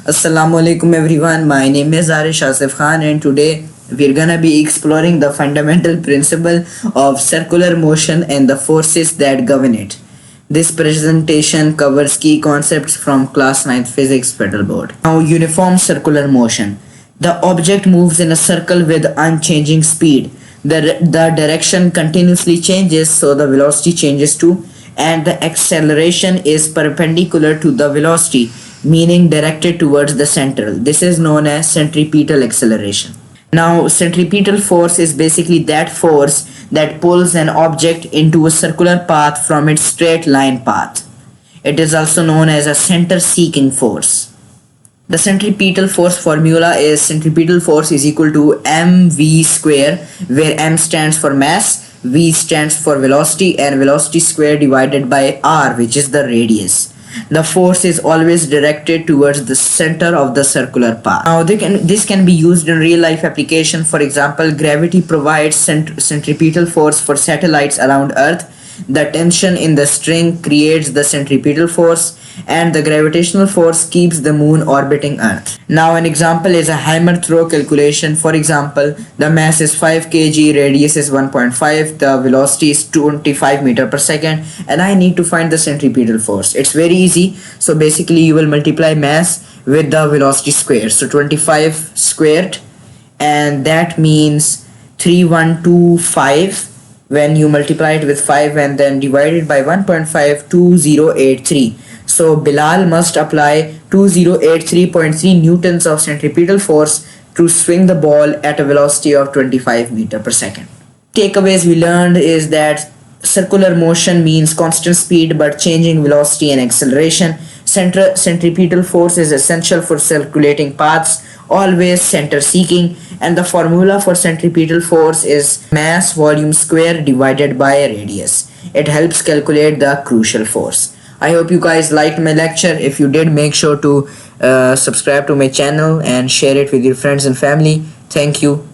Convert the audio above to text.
Assalamu alaikum everyone. My name is Arish Asif Khan and today we're gonna be exploring the fundamental principle of circular motion and the forces that govern it. This presentation covers key concepts from class 9th physics pedal board. Now, uniform circular motion. The object moves in a circle with unchanging speed. The direction continuously changes, so the velocity changes too, and the acceleration is perpendicular to the velocity, meaning directed towards the center. This is known as centripetal acceleration. Now, centripetal force is basically that force that pulls an object into a circular path from its straight line path. It is also known as a center seeking force. The centripetal force formula is centripetal force is equal to mv square, where m stands for mass, v stands for velocity, and velocity square divided by r, which is the radius. The force is always directed towards the center of the circular path. Now, this can be used in real life application. For example, gravity provides centripetal force for satellites around Earth. The tension in the string creates the centripetal force, and the gravitational force keeps the moon orbiting Earth. Now, an example is a hammer throw calculation. For example, the mass is 5 kg, radius is 1.5, the velocity is 25 meter per second, and I need to find the centripetal force. It's very easy. So basically, you will multiply mass with the velocity square. So 25 squared, and that means 3125. When you multiply it with 5 and then divide it by 1.5, 2083. So Bilal must apply 2083.3 newtons of centripetal force to swing the ball at a velocity of 25 meter per second. Takeaways we learned is that circular motion means constant speed but changing velocity and acceleration. Centripetal force is essential for circulating paths, always center seeking, and the formula for centripetal force is mass volume square divided by radius. It helps calculate the crucial force. I hope you guys liked my lecture. If you did, make sure to subscribe to my channel and share it with your friends and family. Thank you.